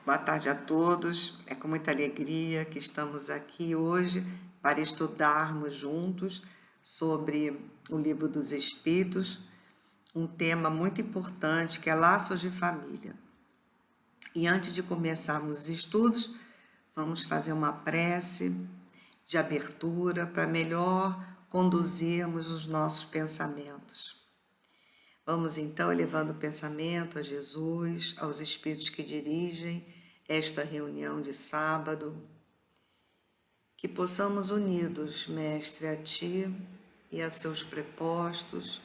Boa tarde a todos. É com muita alegria que estamos aqui hoje para estudarmos juntos sobre o Livro dos Espíritos, um tema muito importante que é laços de família. E antes de começarmos os estudos, vamos fazer uma prece de abertura para melhor conduzirmos os nossos pensamentos. Vamos então elevando o pensamento a Jesus, aos espíritos que dirigem esta reunião de sábado, que possamos unidos, Mestre, a Ti e a seus prepostos,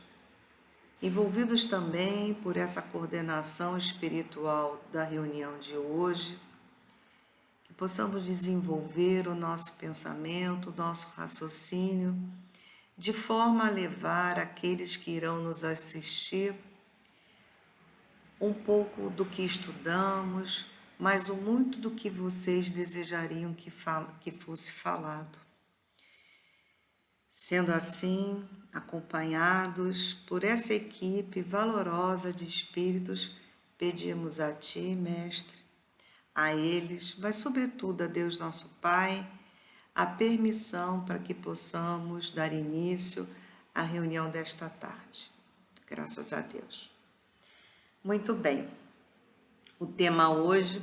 envolvidos também por essa coordenação espiritual da reunião de hoje, que possamos desenvolver o nosso pensamento, o nosso raciocínio, de forma a levar aqueles que irão nos assistir um pouco do que estudamos, mas o muito do que vocês desejariam que fosse falado. Sendo assim, acompanhados por essa equipe valorosa de espíritos, pedimos a Ti, Mestre, a eles, mas sobretudo a Deus nosso Pai, a permissão para que possamos dar início à reunião desta tarde. Graças a Deus. Muito bem. O tema hoje,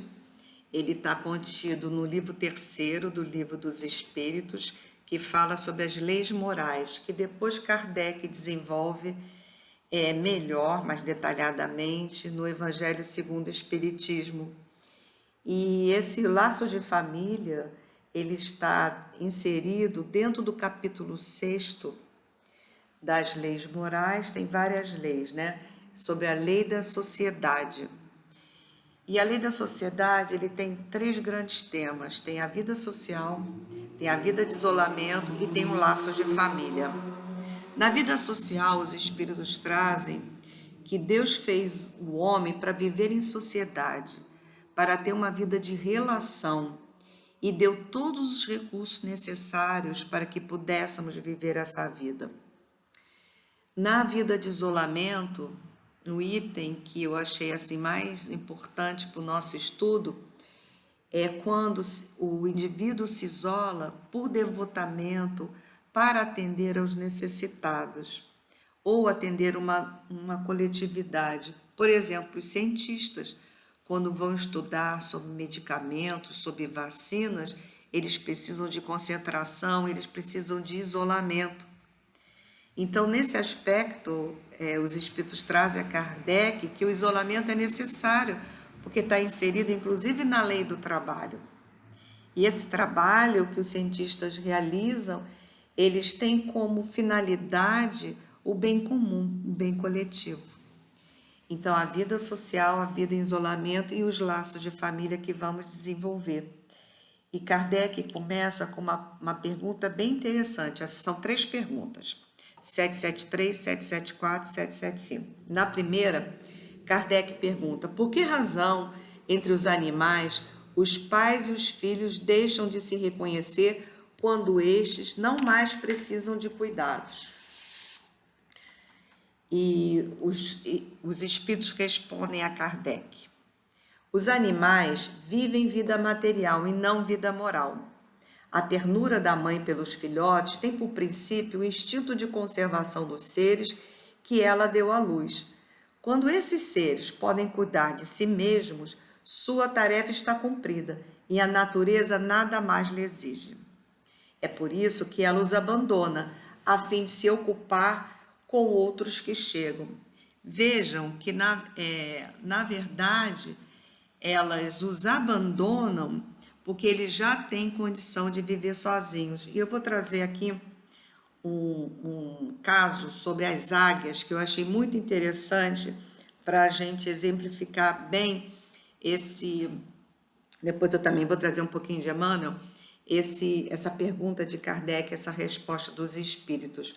ele está contido no livro 3º do Livro dos Espíritos, que fala sobre as leis morais, que depois Kardec desenvolve melhor, mais detalhadamente, no Evangelho segundo o Espiritismo. E esse laço de família, ele está inserido dentro do capítulo 6º das leis morais. Tem várias leis, né? Sobre a lei da sociedade. E a lei da sociedade, ele tem 3 grandes temas. Tem a vida social, tem a vida de isolamento e tem o laço de família. Na vida social, os espíritos trazem que Deus fez o homem para viver em sociedade, para ter uma vida de relação, e deu todos os recursos necessários para que pudéssemos viver essa vida. Na vida de isolamento, no item que eu achei assim mais importante para o nosso estudo, é quando o indivíduo se isola por devotamento para atender aos necessitados ou atender uma coletividade. Por exemplo, os cientistas, quando vão estudar sobre medicamentos, sobre vacinas, eles precisam de concentração, eles precisam de isolamento. Então, nesse aspecto, os espíritos trazem a Kardec que o isolamento é necessário, porque está inserido, inclusive, na lei do trabalho. E esse trabalho que os cientistas realizam, eles têm como finalidade o bem comum, o bem coletivo. Então, a vida social, a vida em isolamento e os laços de família que vamos desenvolver. E Kardec começa com uma pergunta bem interessante. Essas são 3 perguntas. 773, 774 e 775. Na primeira, Kardec pergunta: por que razão, entre os animais, os pais e os filhos deixam de se reconhecer quando estes não mais precisam de cuidados? E os espíritos respondem a Kardec: os animais vivem vida material e não vida moral. A ternura da mãe pelos filhotes tem por princípio o instinto de conservação dos seres que ela deu à luz. Quando esses seres podem cuidar de si mesmos, sua tarefa está cumprida e a natureza nada mais lhe exige. É por isso que ela os abandona, a fim de se ocupar com outros que chegam. Vejam que, na verdade, elas os abandonam porque eles já têm condição de viver sozinhos. E eu vou trazer aqui um caso sobre as águias, que eu achei muito interessante para a gente exemplificar bem esse... Depois eu também vou trazer um pouquinho de Emmanuel, essa pergunta de Kardec, essa resposta dos espíritos,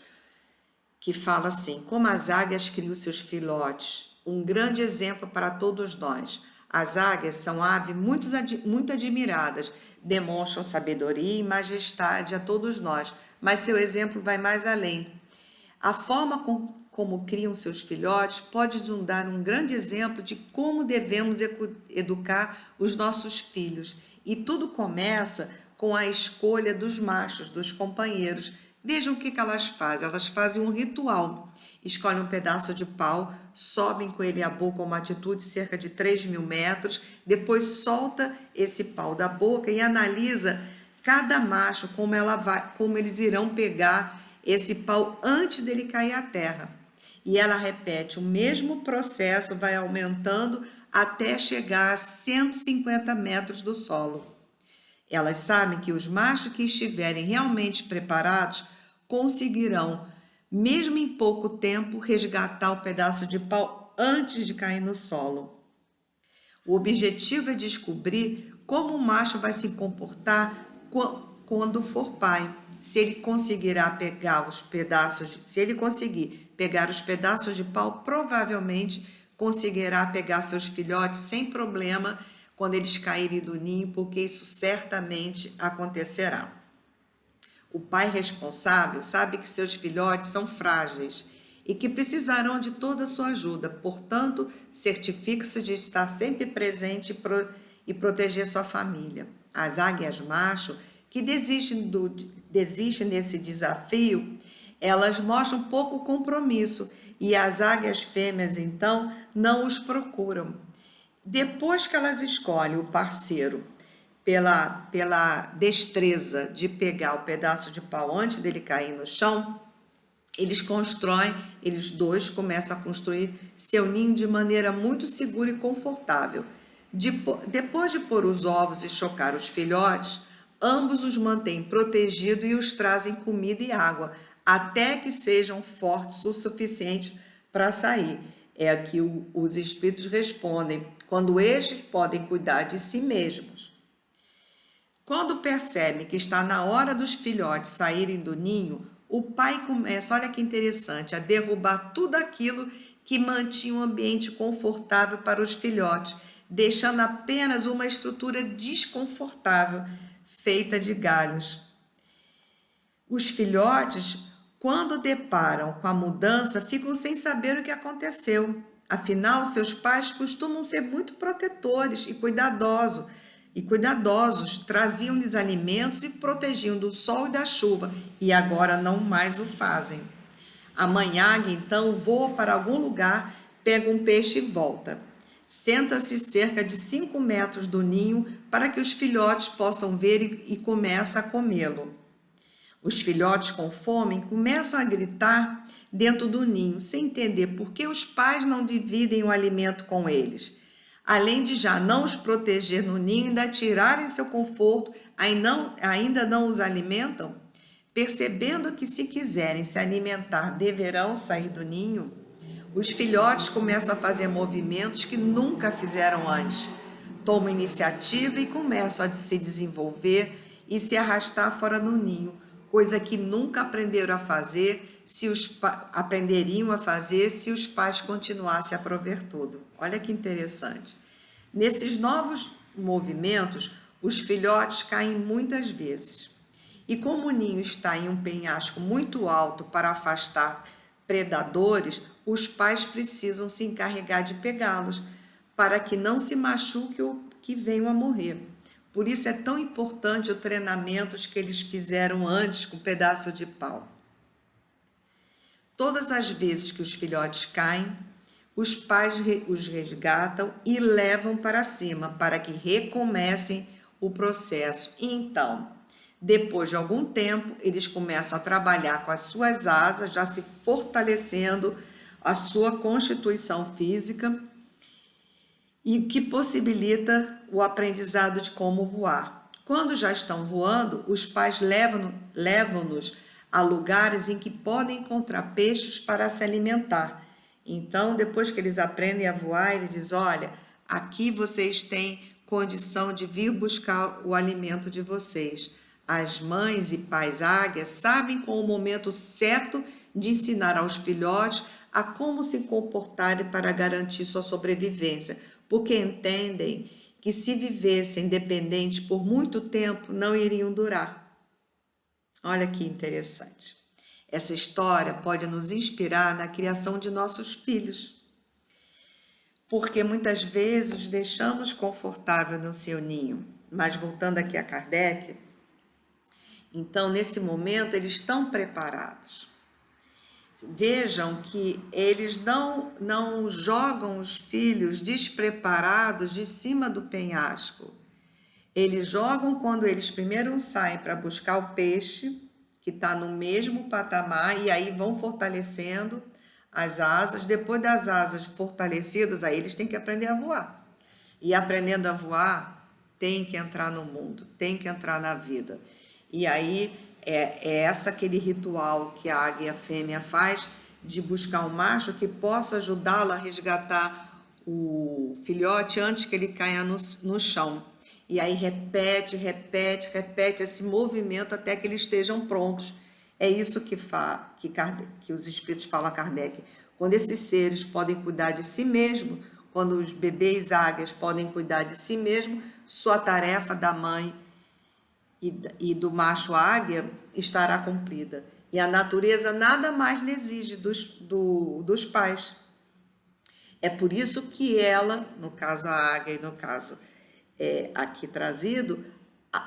que fala assim: como as águias criam seus filhotes, um grande exemplo para todos nós. As águias são aves muito admiradas, demonstram sabedoria e majestade a todos nós, mas seu exemplo vai mais além. A forma como criam seus filhotes, pode nos dar um grande exemplo de como devemos educar os nossos filhos. E tudo começa com a escolha dos machos, dos companheiros. Vejam o que elas fazem. Elas fazem um ritual. Escolhem um pedaço de pau, sobem com ele à boca a uma altitude de cerca de 3.000 metros, depois solta esse pau da boca e analisa cada macho, como eles irão pegar esse pau antes dele cair à terra. E ela repete o mesmo processo, vai aumentando até chegar a 150 metros do solo. Elas sabem que os machos que estiverem realmente preparados conseguirão, mesmo em pouco tempo, resgatar o pedaço de pau antes de cair no solo. O objetivo é descobrir como o macho vai se comportar quando for pai. Se ele conseguirá pegar os pedaços, se ele conseguir pegar os pedaços de pau, provavelmente conseguirá pegar seus filhotes sem problema quando eles caírem do ninho, porque isso certamente acontecerá. O pai responsável sabe que seus filhotes são frágeis e que precisarão de toda a sua ajuda, portanto, certifique-se de estar sempre presente e proteger sua família. As águias macho que desistem desse desafio, elas mostram pouco compromisso e as águias fêmeas, então, não os procuram. Depois que elas escolhem o parceiro pela destreza de pegar o pedaço de pau antes dele cair no chão, eles dois começam a construir seu ninho de maneira muito segura e confortável. Depois de pôr os ovos e chocar os filhotes, ambos os mantêm protegidos e os trazem comida e água, até que sejam fortes o suficiente para sair. É aqui os espíritos respondem, quando estes podem cuidar de si mesmos. Quando percebe que está na hora dos filhotes saírem do ninho, o pai começa, olha que interessante, a derrubar tudo aquilo que mantinha um ambiente confortável para os filhotes, deixando apenas uma estrutura desconfortável, feita de galhos. Os filhotes, quando deparam com a mudança, ficam sem saber o que aconteceu. Afinal, seus pais costumam ser muito protetores e cuidadosos, traziam-lhes alimentos e protegiam do sol e da chuva, e agora não mais o fazem. A mãe águia, então, voa para algum lugar, pega um peixe e volta. Senta-se cerca de 5 metros do ninho para que os filhotes possam ver e começa a comê-lo. Os filhotes com fome começam a gritar dentro do ninho, sem entender por que os pais não dividem o alimento com eles. Além de já não os proteger no ninho, ainda tirarem seu conforto, ainda não os alimentam, percebendo que se quiserem se alimentar, deverão sair do ninho, os filhotes começam a fazer movimentos que nunca fizeram antes. Tomam iniciativa e começam a se desenvolver e se arrastar fora do ninho, coisa que nunca aprenderiam a fazer se os pais continuassem a prover tudo. Olha que interessante. Nesses novos movimentos, os filhotes caem muitas vezes. E como o ninho está em um penhasco muito alto para afastar predadores, os pais precisam se encarregar de pegá-los para que não se machuque ou que venham a morrer. Por isso é tão importante o treinamento que eles fizeram antes com um pedaço de pau. Todas as vezes que os filhotes caem, os pais os resgatam e levam para cima para que recomecem o processo. E então, depois de algum tempo, eles começam a trabalhar com as suas asas, já se fortalecendo a sua constituição física e que possibilita o aprendizado de como voar. Quando já estão voando, os pais levam-nos a lugares em que podem encontrar peixes para se alimentar. Então, depois que eles aprendem a voar, ele diz, olha, aqui vocês têm condição de vir buscar o alimento de vocês. As mães e pais águias sabem qual o momento certo de ensinar aos filhotes a como se comportarem para garantir sua sobrevivência, porque entendem que se vivessem dependentes por muito tempo, não iriam durar. Olha que interessante. Essa história pode nos inspirar na criação de nossos filhos, porque muitas vezes os deixamos confortável no seu ninho. Mas voltando aqui a Kardec, então nesse momento eles estão preparados. Vejam que eles não jogam os filhos despreparados de cima do penhasco. Eles jogam quando eles primeiro saem para buscar o peixe, que está no mesmo patamar, e aí vão fortalecendo as asas. Depois das asas fortalecidas, aí eles têm que aprender a voar. E aprendendo a voar, tem que entrar no mundo, tem que entrar na vida. E aí é aquele ritual que a águia fêmea faz de buscar um macho que possa ajudá-la a resgatar o filhote antes que ele caia no chão. E aí repete esse movimento até que eles estejam prontos. É isso que os espíritos falam a Kardec. Quando esses seres podem cuidar de si mesmo, quando os bebês águias podem cuidar de si mesmo, sua tarefa da mãe e do macho águia estará cumprida. E a natureza nada mais lhe exige dos pais. É por isso que ela, no caso a águia e no caso aqui trazido,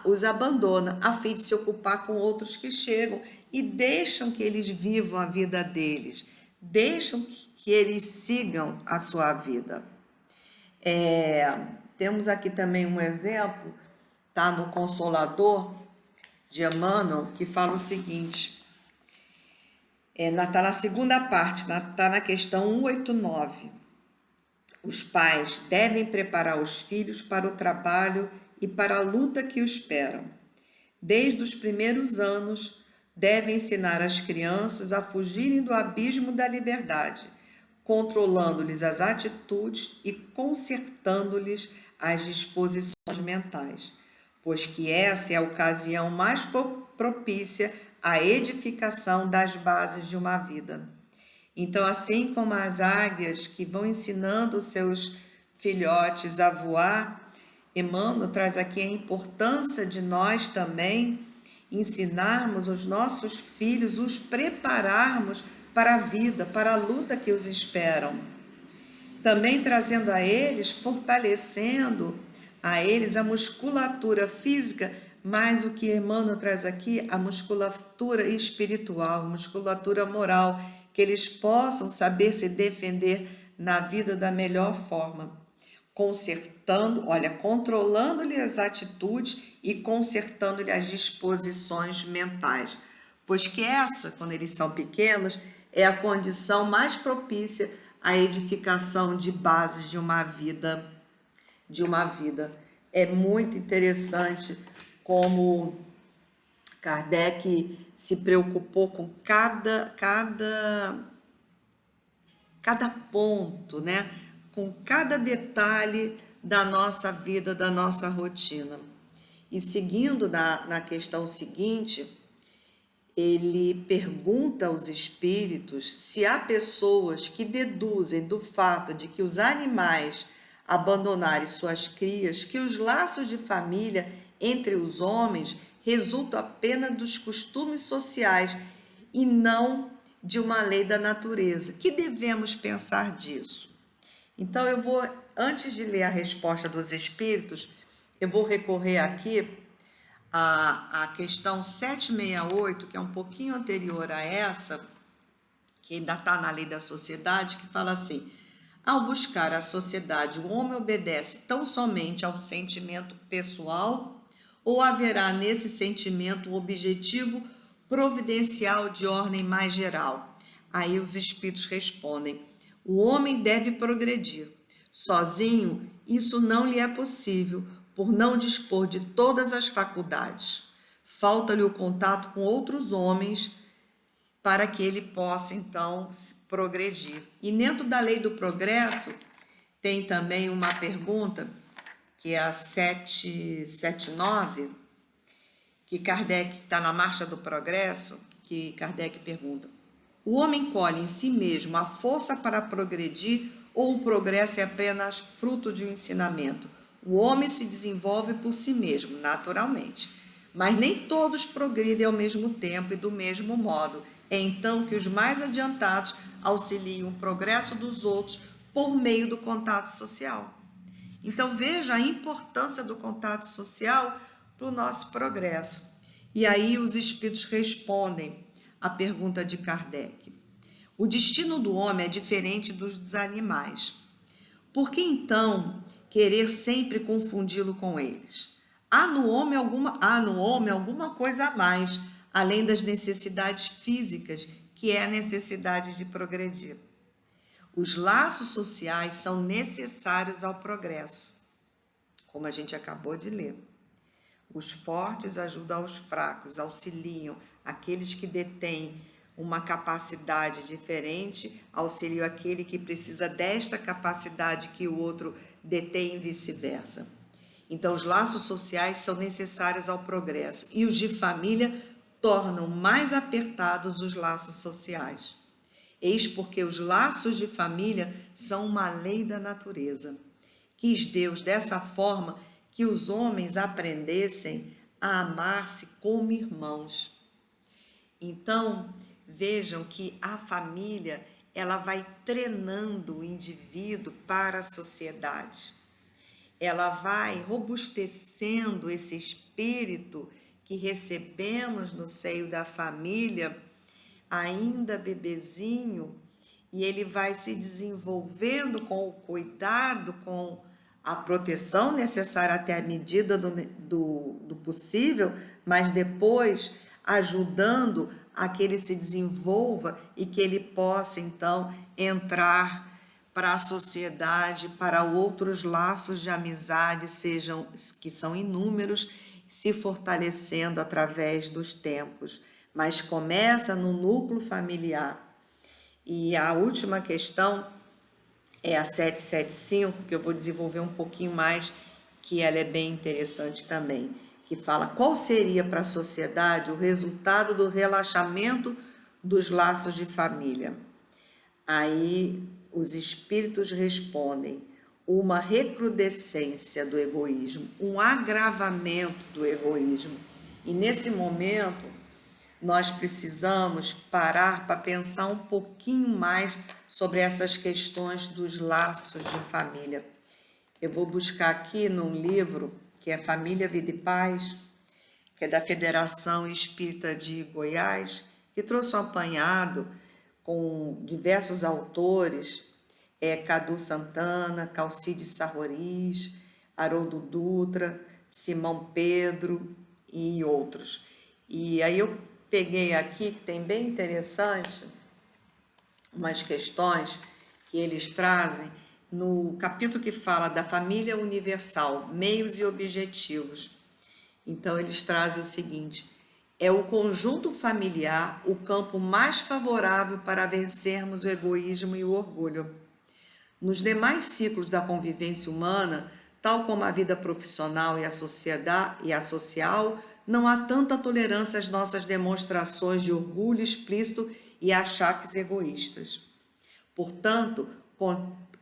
os abandona a fim de se ocupar com outros que chegam e deixam que eles vivam a vida deles, deixam que eles sigam a sua vida. Temos aqui também um exemplo, tá no Consolador de Emmanuel, que fala o seguinte, tá na segunda parte, tá na questão 189. Os pais devem preparar os filhos para o trabalho e para a luta que o esperam. Desde os primeiros anos, devem ensinar as crianças a fugirem do abismo da liberdade, controlando-lhes as atitudes e consertando-lhes as disposições mentais, pois que essa é a ocasião mais propícia à edificação das bases de uma vida. Então, assim como as águias que vão ensinando os seus filhotes a voar, Emmanuel traz aqui a importância de nós também ensinarmos os nossos filhos, os prepararmos para a vida, para a luta que os esperam. Também trazendo a eles, fortalecendo a eles a musculatura física, mas o que Emmanuel traz aqui, a musculatura espiritual, a musculatura moral, que eles possam saber se defender na vida da melhor forma, controlando-lhe as atitudes e consertando-lhe as disposições mentais, pois que essa, quando eles são pequenos, é a condição mais propícia à edificação de bases de uma vida. É muito interessante como Kardec se preocupou com cada ponto, né? Com cada detalhe da nossa vida, da nossa rotina. E seguindo na questão seguinte, ele pergunta aos espíritos se há pessoas que deduzem do fato de que os animais abandonarem suas crias, que os laços de família entre os homens resultam apenas dos costumes sociais e não de uma lei da natureza. Que devemos pensar disso? Então, antes de ler a resposta dos espíritos, eu vou recorrer aqui à questão 768, que é um pouquinho anterior a essa, que ainda está na lei da sociedade, que fala assim: ao buscar a sociedade, o homem obedece tão somente ao sentimento pessoal ou haverá nesse sentimento um objetivo providencial de ordem mais geral? Aí os espíritos respondem: o homem deve progredir. Sozinho, isso não lhe é possível, por não dispor de todas as faculdades. Falta-lhe o contato com outros homens para que ele possa, então, progredir. E dentro da lei do progresso, tem também uma pergunta, que é a 779, que Kardec está na Marcha do Progresso, que Kardec pergunta: o homem colhe em si mesmo a força para progredir ou o progresso é apenas fruto de um ensinamento? O homem se desenvolve por si mesmo, naturalmente, mas nem todos progridem ao mesmo tempo e do mesmo modo. É então que os mais adiantados auxiliam o progresso dos outros por meio do contato social. Então veja a importância do contato social para o nosso progresso. E aí os espíritos respondem à pergunta de Kardec. O destino do homem é diferente dos animais. Por que então querer sempre confundi-lo com eles? Há no homem alguma coisa a mais, além das necessidades físicas, que é a necessidade de progredir. Os laços sociais são necessários ao progresso, como a gente acabou de ler. Os fortes ajudam aos fracos, auxiliam aqueles que detêm uma capacidade diferente, auxiliam aquele que precisa desta capacidade que o outro detém e vice-versa. Então, os laços sociais são necessários ao progresso e os de família tornam mais apertados os laços sociais. Eis porque os laços de família são uma lei da natureza. Quis Deus dessa forma que os homens aprendessem a amar-se como irmãos. Então, vejam que a família, ela vai treinando o indivíduo para a sociedade. Ela vai robustecendo esse espírito que recebemos no seio da família, ainda bebezinho, e ele vai se desenvolvendo com o cuidado, com a proteção necessária até a medida do possível, mas depois ajudando a que ele se desenvolva e que ele possa, então, entrar para a sociedade, para outros laços de amizade, que são inúmeros, se fortalecendo através dos tempos. Mas começa no núcleo familiar. E a última questão é a 775, que eu vou desenvolver um pouquinho mais, que ela é bem interessante também, que fala qual seria para a sociedade o resultado do relaxamento dos laços de família. Aí os espíritos respondem: uma recrudescência do egoísmo, um agravamento do egoísmo. E nesse momento, nós precisamos parar para pensar um pouquinho mais sobre essas questões dos laços de família. Eu vou buscar aqui num livro que é Família, Vida e Paz, que é da Federação Espírita de Goiás, que trouxe um apanhado com diversos autores, Cadu Santana, Calcide Sarroris, Haroldo Dutra, Simão Pedro e outros. E aí eu peguei aqui, que tem bem interessante, umas questões que eles trazem no capítulo que fala da família universal, meios e objetivos. Então, eles trazem o seguinte: é o conjunto familiar o campo mais favorável para vencermos o egoísmo e o orgulho. Nos demais ciclos da convivência humana, tal como a vida profissional e a sociedade e a social, não há tanta tolerância às nossas demonstrações de orgulho explícito e achaques egoístas. Portanto,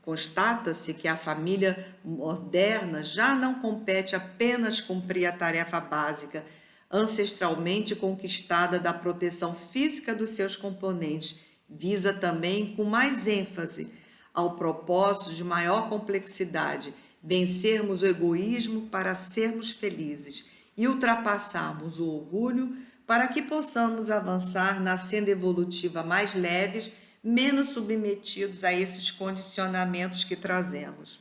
constata-se que a família moderna já não compete apenas cumprir a tarefa básica, ancestralmente conquistada da proteção física dos seus componentes, visa também, com mais ênfase, ao propósito de maior complexidade, vencermos o egoísmo para sermos felizes e ultrapassarmos o orgulho para que possamos avançar na senda evolutiva mais leves, menos submetidos a esses condicionamentos que trazemos.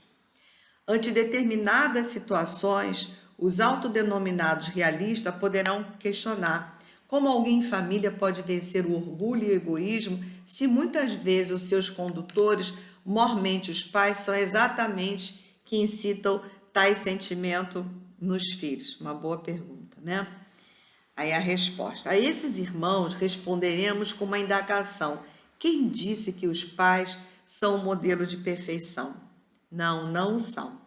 Ante determinadas situações, os autodenominados realistas poderão questionar como alguém em família pode vencer o orgulho e o egoísmo se muitas vezes os seus condutores, mormente os pais, são exatamente que incitam tais sentimentos nos filhos? Uma boa pergunta, né? Aí a resposta: a esses irmãos responderemos com uma indagação: quem disse que os pais são o modelo de perfeição? Não, não são.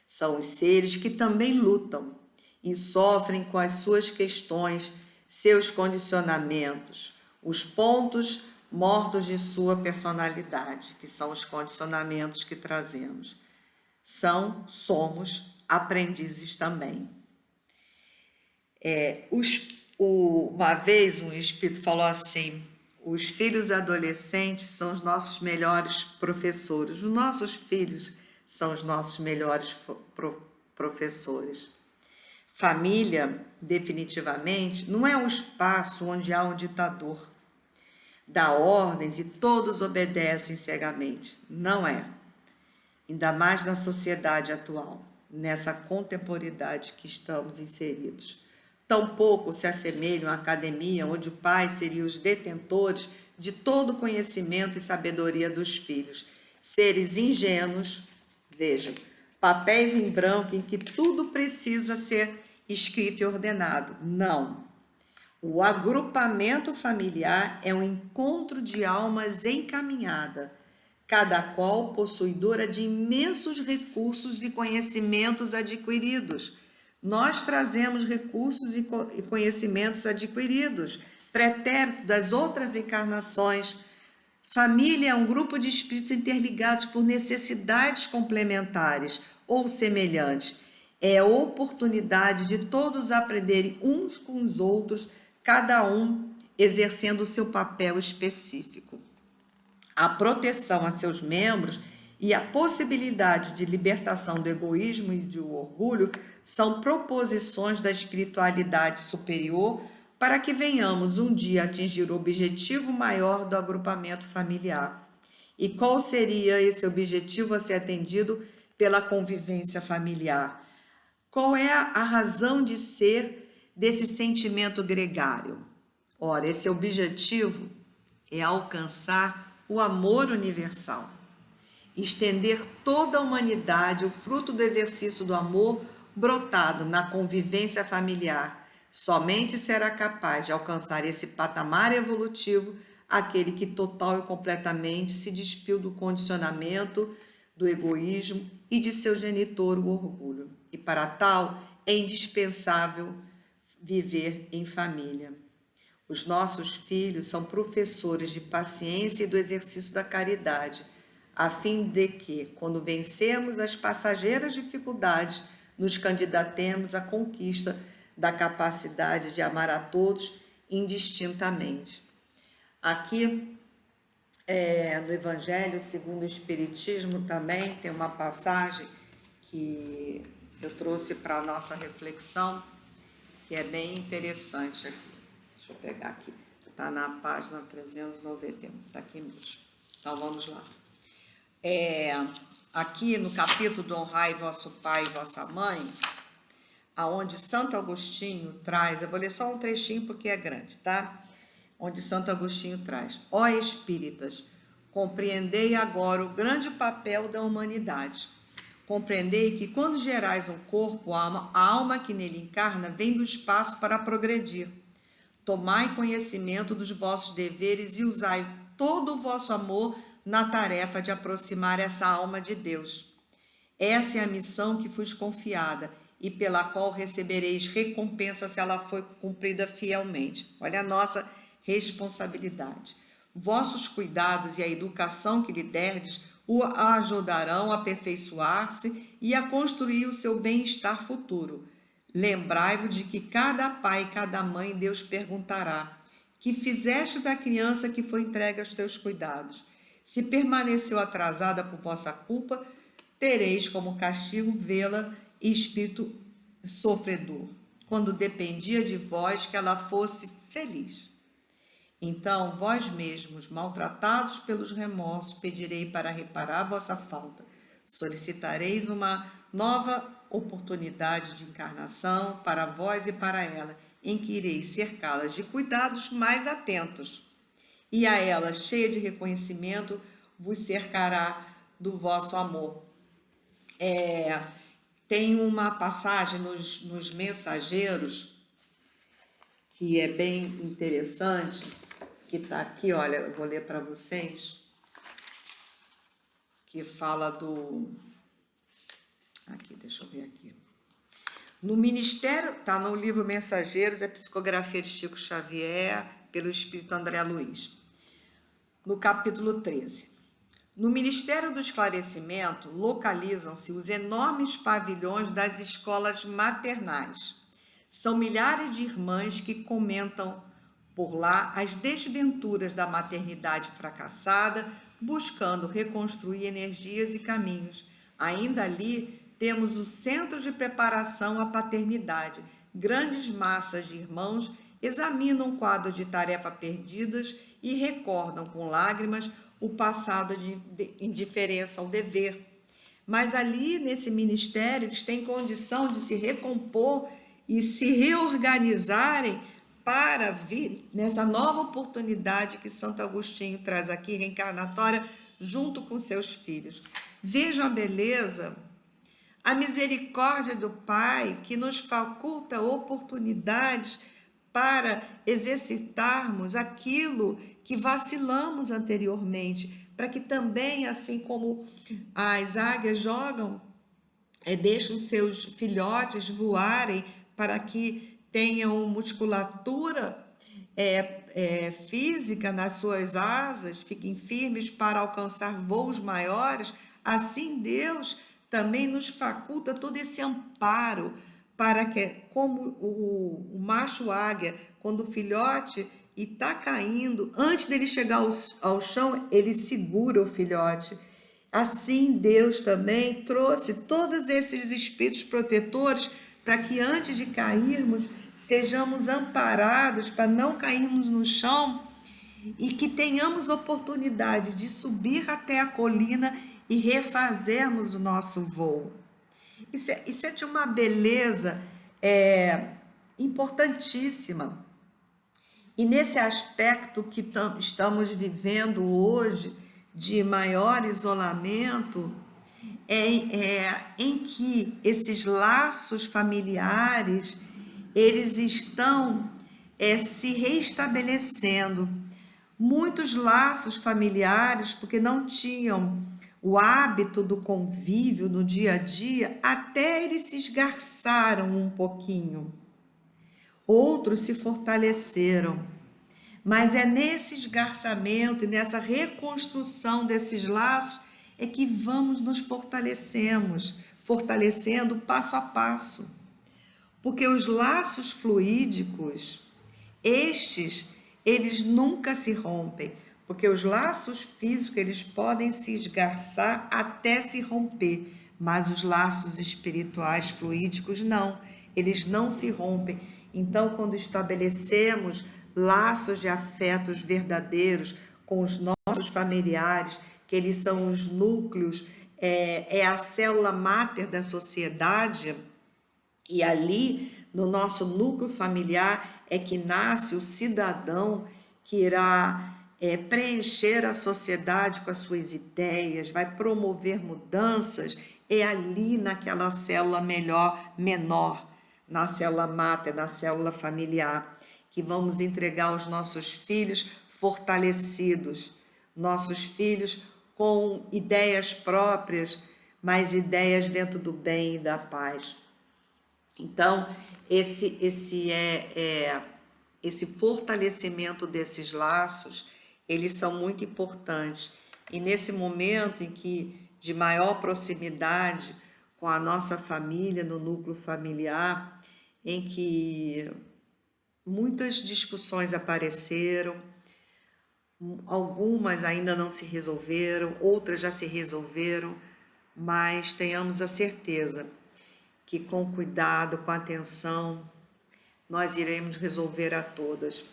São os seres que também lutam e sofrem com as suas questões, seus condicionamentos, os pontos mortos de sua personalidade, que são os condicionamentos que trazemos. Somos aprendizes também. Uma vez um espírito falou assim: Os filhos adolescentes são os nossos melhores professores. Os nossos filhos são os nossos melhores professores. Família, definitivamente, não é um espaço onde há um ditador, dá ordens e todos obedecem cegamente. Não é. Ainda mais na sociedade atual, nessa contemporaneidade que estamos inseridos. Tampouco se assemelham à academia, onde os pais seriam os detentores de todo o conhecimento e sabedoria dos filhos. Seres ingênuos, vejam, papéis em branco em que tudo precisa ser escrito e ordenado. Não. O agrupamento familiar é um encontro de almas encaminhada, cada qual possuidora de imensos recursos e conhecimentos adquiridos. Nós trazemos recursos e conhecimentos adquiridos, pretérito das outras encarnações. Família é um grupo de espíritos interligados por necessidades complementares ou semelhantes. É a oportunidade de todos aprenderem uns com os outros, cada um exercendo o seu papel específico. A proteção a seus membros e a possibilidade de libertação do egoísmo e do orgulho são proposições da espiritualidade superior para que venhamos um dia atingir o objetivo maior do agrupamento familiar. E qual seria esse objetivo a ser atendido pela convivência familiar? Qual é a razão de ser desse sentimento gregário? Ora, esse objetivo é alcançar o amor universal, estender toda a humanidade o fruto do exercício do amor brotado na convivência familiar. Somente será capaz de alcançar esse patamar evolutivo aquele que total e completamente se despiu do condicionamento, do egoísmo e de seu genitor, o orgulho. E para tal é indispensável viver em família. Os nossos filhos são professores de paciência e do exercício da caridade, a fim de que, quando vencemos as passageiras dificuldades, nos candidatemos à conquista da capacidade de amar a todos indistintamente. Aqui, no Evangelho segundo o Espiritismo, também tem uma passagem que eu trouxe para a nossa reflexão, que é bem interessante aqui. Deixa eu pegar aqui, está na página 391, está aqui mesmo. Então, vamos lá. Aqui no capítulo do Honrai vosso pai e vossa mãe, aonde Santo Agostinho traz, eu vou ler só um trechinho porque é grande, tá? Onde Santo Agostinho traz: ó espíritas, compreendei agora o grande papel da humanidade. Compreendei que quando gerais um corpo, a alma que nele encarna vem do espaço para progredir. Tomai conhecimento dos vossos deveres e usai todo o vosso amor na tarefa de aproximar essa alma de Deus. Essa é a missão que vos confiada e pela qual recebereis recompensa se ela for cumprida fielmente. Olha a nossa responsabilidade. Vossos cuidados e a educação que lhe derdes o ajudarão a aperfeiçoar-se e a construir o seu bem-estar futuro. Lembrai-vos de que cada pai e cada mãe Deus perguntará: que fizeste da criança que foi entregue aos teus cuidados? Se permaneceu atrasada por vossa culpa, tereis como castigo vê-la espírito sofredor, quando dependia de vós que ela fosse feliz. Então, vós mesmos, maltratados pelos remorsos, pedirei para reparar vossa falta. Solicitareis uma nova oportunidade de encarnação para vós e para ela, em que ireis cercá-las de cuidados mais atentos. E a ela, cheia de reconhecimento, vos cercará do vosso amor. Tem uma passagem nos Mensageiros que é bem interessante, que está aqui, olha, eu vou ler para vocês, que fala do... Aqui, deixa eu ver aqui. No Ministério, está no livro Mensageiros, é psicografia de Chico Xavier, pelo Espírito André Luiz. No capítulo 13. No Ministério do Esclarecimento, localizam-se os enormes pavilhões das escolas maternais. São milhares de irmãs que comentam por lá as desventuras da maternidade fracassada, buscando reconstruir energias e caminhos. Ainda ali temos o centro de preparação à paternidade. Grandes massas de irmãos examinam o quadro de tarefas perdidas e recordam com lágrimas o passado de indiferença ao dever. Mas ali nesse ministério eles têm condição de se recompor e se reorganizarem para vir nessa nova oportunidade que Santo Agostinho traz aqui, reencarnatória, junto com seus filhos. Vejam a beleza, a misericórdia do Pai que nos faculta oportunidades para exercitarmos aquilo que vacilamos anteriormente, para que também, assim como as águias jogam, deixam seus filhotes voarem para que tenham musculatura física nas suas asas, fiquem firmes para alcançar voos maiores, assim Deus também nos faculta todo esse amparo para que, como o macho águia, quando o filhote está caindo, antes dele chegar ao chão, ele segura o filhote. Assim, Deus também trouxe todos esses espíritos protetores para que antes de cairmos, sejamos amparados para não cairmos no chão e que tenhamos oportunidade de subir até a colina e refazermos o nosso voo. Isso é de uma beleza importantíssima. E nesse aspecto que estamos vivendo hoje, de maior isolamento, em que esses laços familiares, eles estão se restabelecendo. Muitos laços familiares, porque não tinham o hábito do convívio no dia a dia, até eles se esgarçaram um pouquinho. Outros se fortaleceram. Mas é nesse esgarçamento e nessa reconstrução desses laços é que vamos nos fortalecendo passo a passo. Porque os laços fluídicos, eles nunca se rompem, porque os laços físicos, eles podem se esgarçar até se romper, mas os laços espirituais fluídicos não, eles não se rompem. Então, quando estabelecemos laços de afetos verdadeiros com os nossos familiares, que eles são os núcleos, é a célula máter da sociedade, e ali, no nosso núcleo familiar, é que nasce o cidadão que irá preencher a sociedade com as suas ideias, vai promover mudanças, é ali naquela célula menor, na célula máter, na célula familiar, que vamos entregar os nossos filhos fortalecidos, nossos filhos com ideias próprias, mas ideias dentro do bem e da paz. Então, esse fortalecimento desses laços, eles são muito importantes. E nesse momento em que de maior proximidade com a nossa família, no núcleo familiar, em que muitas discussões apareceram, algumas ainda não se resolveram, outras já se resolveram, mas tenhamos a certeza que com cuidado, com atenção, nós iremos resolver a todas.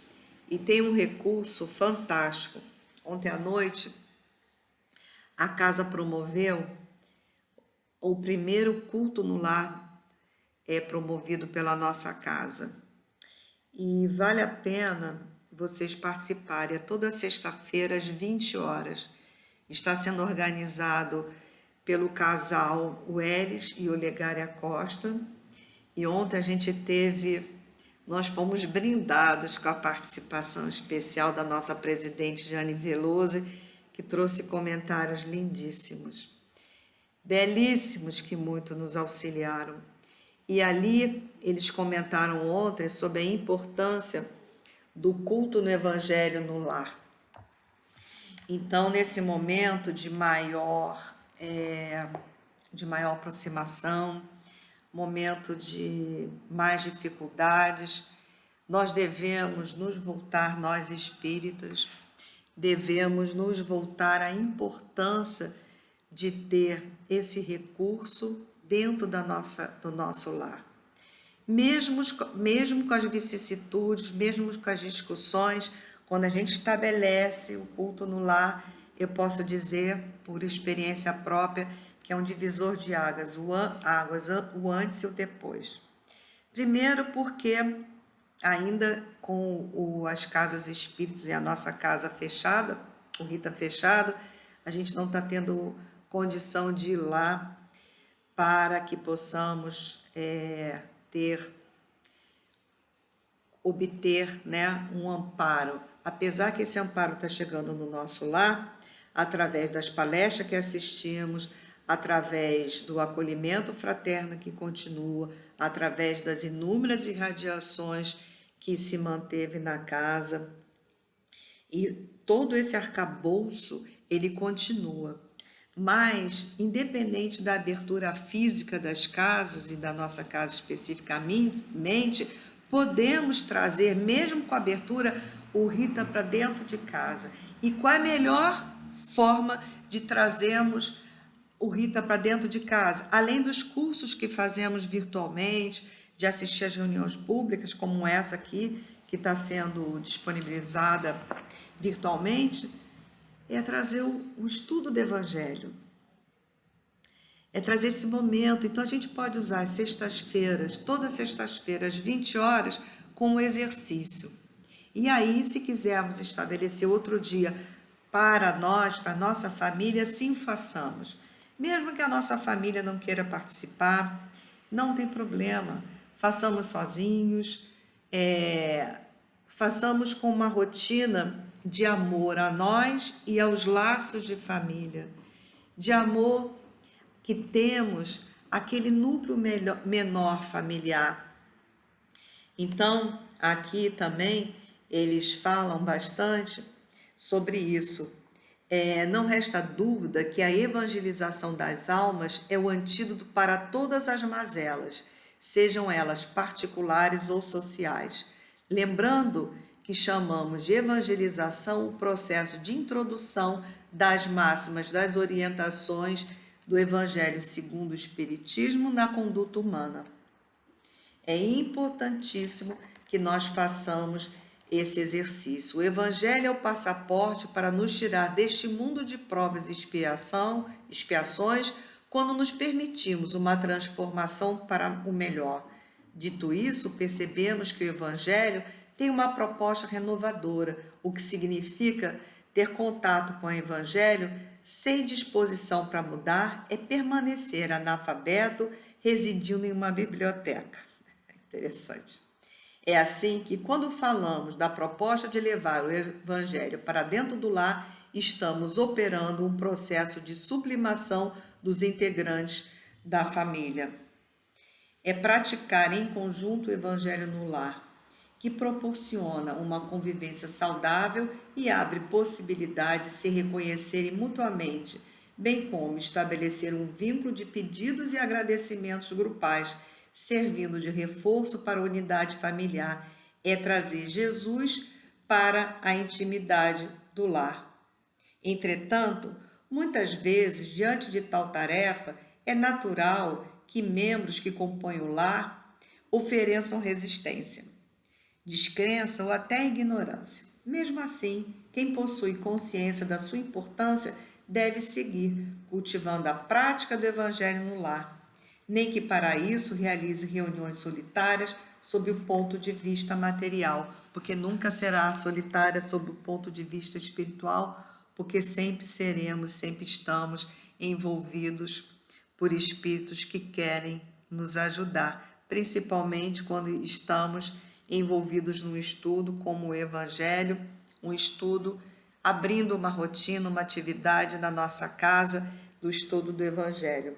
E tem um recurso fantástico. Ontem à noite, a casa promoveu o primeiro culto no lar, promovido pela nossa casa. E vale a pena vocês participarem. É toda sexta-feira, às 20 horas. Está sendo organizado pelo casal Welles e Olegária Costa. E ontem nós fomos brindados com a participação especial da nossa presidente Jane Veloso, que trouxe comentários lindíssimos, belíssimos, que muito nos auxiliaram. E ali eles comentaram ontem sobre a importância do culto no Evangelho no lar. Então, nesse momento de maior aproximação, momento de mais dificuldades, Nós devemos nos voltar, nós espíritas, devemos nos voltar à importância de ter esse recurso dentro do nosso lar. Mesmo com as vicissitudes, mesmo com as discussões, quando a gente estabelece o culto no lar, eu posso dizer, por experiência própria, que é um divisor de águas, o antes e o depois. Primeiro porque, ainda com as casas espíritas e a nossa casa fechada, o Rita fechado, a gente não está tendo condição de ir lá para que possamos obter, né, um amparo. Apesar que esse amparo está chegando no nosso lar, através das palestras que assistimos, através do acolhimento fraterno que continua, através das inúmeras irradiações que se manteve na casa. E todo esse arcabouço, ele continua. Mas, independente da abertura física das casas e da nossa casa especificamente, podemos trazer, mesmo com a abertura, o Rita para dentro de casa. E qual é a melhor forma de trazermos o Rita para dentro de casa? Além dos cursos que fazemos virtualmente, de assistir às reuniões públicas, como essa aqui, que está sendo disponibilizada virtualmente, é trazer o estudo do Evangelho. É trazer esse momento. Então, a gente pode usar as sextas-feiras, todas as sextas-feiras, 20 horas, como exercício. E aí, se quisermos estabelecer outro dia para nós, para a nossa família, sim, façamos. Mesmo que a nossa família não queira participar, não tem problema. Façamos sozinhos, façamos com uma rotina de amor a nós e aos laços de família, de amor que temos aquele núcleo menor familiar. Então, aqui também eles falam bastante sobre isso. Não resta dúvida que a evangelização das almas é o antídoto para todas as mazelas, sejam elas particulares ou sociais. Lembrando que chamamos de evangelização o processo de introdução das máximas, das orientações do Evangelho segundo o Espiritismo na conduta humana. É importantíssimo que nós façamos esse exercício. O Evangelho é o passaporte para nos tirar deste mundo de provas e expiações, quando nos permitimos uma transformação para o melhor. Dito isso, percebemos que o Evangelho tem uma proposta renovadora, o que significa ter contato com o Evangelho sem disposição para mudar é permanecer analfabeto residindo em uma biblioteca. Interessante. É assim que, quando falamos da proposta de levar o Evangelho para dentro do lar, estamos operando um processo de sublimação dos integrantes da família. É praticar em conjunto o Evangelho no lar, que proporciona uma convivência saudável e abre possibilidade de se reconhecerem mutuamente, bem como estabelecer um vínculo de pedidos e agradecimentos grupais, servindo de reforço para a unidade familiar. É trazer Jesus para a intimidade do lar. Entretanto, muitas vezes, diante de tal tarefa, é natural que membros que compõem o lar ofereçam resistência, descrença ou até ignorância. Mesmo assim, quem possui consciência da sua importância deve seguir cultivando a prática do Evangelho no lar, nem que para isso realize reuniões solitárias sob o ponto de vista material, porque nunca será solitária sob o ponto de vista espiritual, porque sempre seremos, sempre estamos envolvidos por espíritos que querem nos ajudar, principalmente quando estamos envolvidos num estudo como o Evangelho, um estudo abrindo uma rotina, uma atividade na nossa casa do estudo do Evangelho.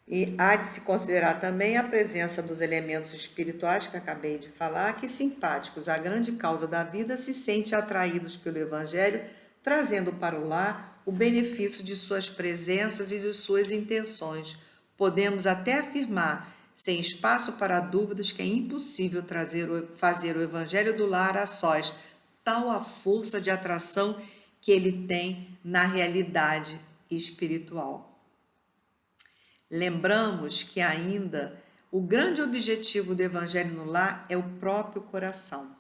E há de se considerar também a presença dos elementos espirituais que acabei de falar, que simpáticos à grande causa da vida se sentem atraídos pelo Evangelho, trazendo para o lar o benefício de suas presenças e de suas intenções. Podemos até afirmar sem espaço para dúvidas que é impossível fazer o Evangelho do Lar a sós, tal a força de atração que ele tem na realidade espiritual. Lembramos que ainda o grande objetivo do Evangelho no Lar é o próprio coração.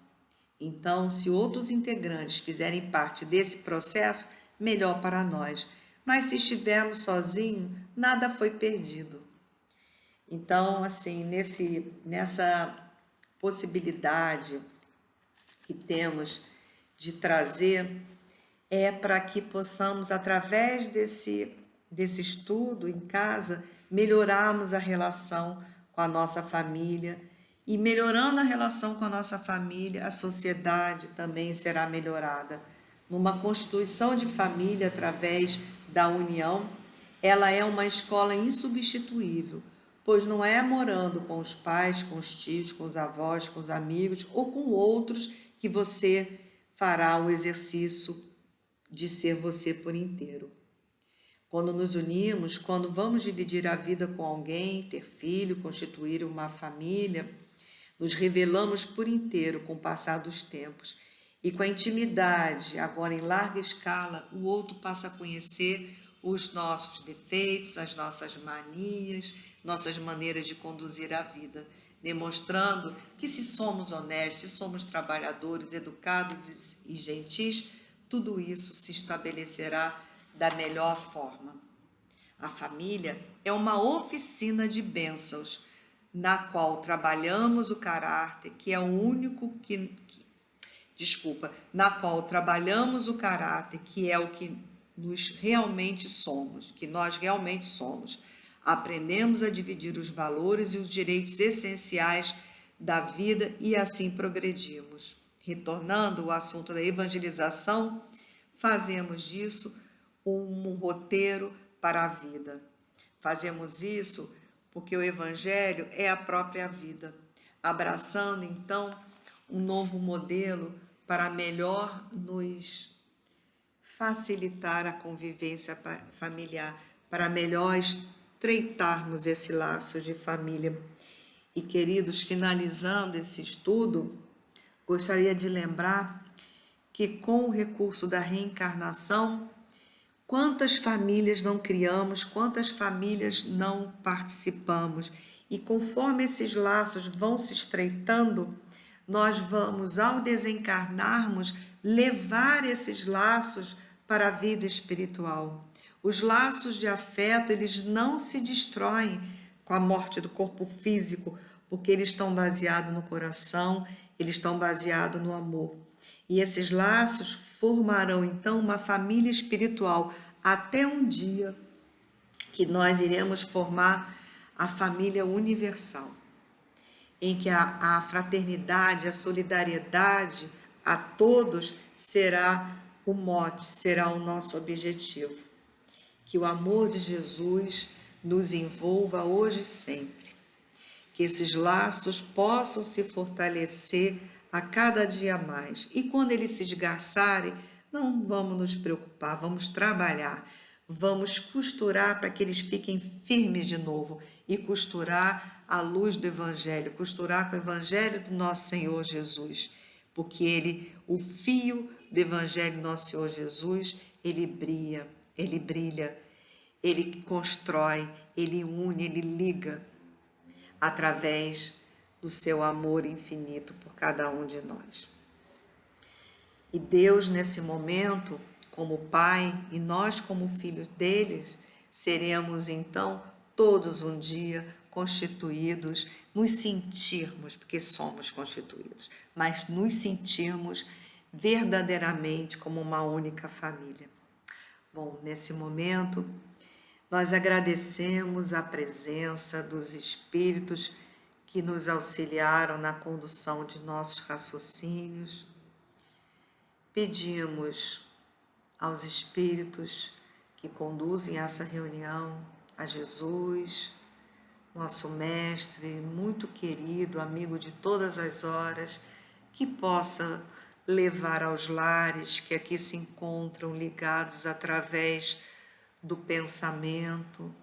Então, se outros integrantes fizerem parte desse processo, melhor para nós. Mas se estivermos sozinhos, nada foi perdido. Então, assim, nessa possibilidade que temos de trazer, é para que possamos, através desse estudo em casa, melhorarmos a relação com a nossa família. E melhorando a relação com a nossa família, a sociedade também será melhorada. Numa constituição de família através da união, ela é uma escola insubstituível, pois não é morando com os pais, com os tios, com os avós, com os amigos ou com outros que você fará o exercício de ser você por inteiro. Quando nos unimos, quando vamos dividir a vida com alguém, ter filho, constituir uma família, nos revelamos por inteiro com o passar dos tempos. E com a intimidade, agora em larga escala, o outro passa a conhecer os nossos defeitos, as nossas manias, nossas maneiras de conduzir a vida, demonstrando que se somos honestos, se somos trabalhadores, educados e gentis, tudo isso se estabelecerá da melhor forma. A família é uma oficina de bênçãos, na qual trabalhamos o caráter, que é o único na qual trabalhamos o caráter, que é o que nós realmente somos. Aprendemos a dividir os valores e os direitos essenciais da vida e assim progredimos. Retornando ao assunto da evangelização, fazemos disso um roteiro para a vida. Fazemos isso porque o Evangelho é a própria vida, abraçando então um novo modelo para melhor nos facilitar a convivência familiar, para melhor estreitarmos esse laço de família. E, queridos, finalizando esse estudo, gostaria de lembrar que com o recurso da reencarnação, quantas famílias não criamos, quantas famílias não participamos. E conforme esses laços vão se estreitando, nós vamos, ao desencarnarmos, levar esses laços para a vida espiritual. Os laços de afeto, eles não se destroem com a morte do corpo físico, porque eles estão baseados no coração, eles estão baseados no amor. E esses laços formarão então uma família espiritual até um dia que nós iremos formar a família universal, em que a fraternidade, a solidariedade a todos será o mote, será o nosso objetivo. Que o amor de Jesus nos envolva hoje e sempre. Que esses laços possam se fortalecer a cada dia mais. E quando eles se esgarçarem, não vamos nos preocupar, vamos trabalhar, vamos costurar para que eles fiquem firmes de novo e costurar à luz do Evangelho, costurar com o Evangelho do nosso Senhor Jesus, porque ele, o fio do Evangelho do nosso Senhor Jesus, ele brilha, ele constrói, ele une, ele liga através do seu amor infinito por cada um de nós. E Deus, nesse momento, como Pai, e nós, como filhos deles, seremos então todos um dia constituídos, nos sentirmos, porque somos constituídos, mas nos sentirmos verdadeiramente como uma única família. Bom, nesse momento, nós agradecemos a presença dos espíritos que nos auxiliaram na condução de nossos raciocínios. Pedimos aos espíritos que conduzem essa reunião, a Jesus, nosso mestre, muito querido, amigo de todas as horas, que possa levar aos lares que aqui se encontram ligados através do pensamento,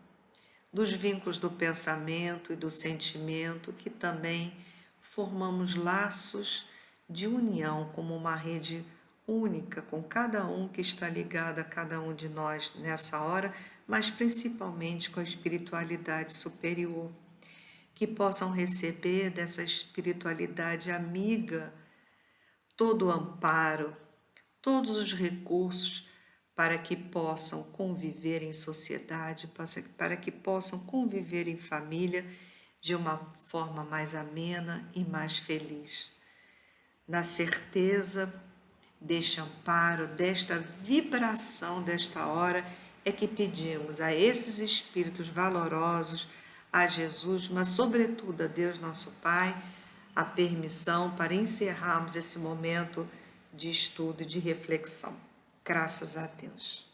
dos vínculos do pensamento e do sentimento, que também formamos laços de união como uma rede única com cada um que está ligado a cada um de nós nessa hora, mas principalmente com a espiritualidade superior, que possam receber dessa espiritualidade amiga todo o amparo, todos os recursos para que possam conviver em sociedade, para que possam conviver em família de uma forma mais amena e mais feliz. Na certeza deste amparo, desta vibração desta hora, é que pedimos a esses espíritos valorosos, a Jesus, mas sobretudo a Deus nosso Pai, a permissão para encerrarmos esse momento de estudo e de reflexão. Graças a Deus.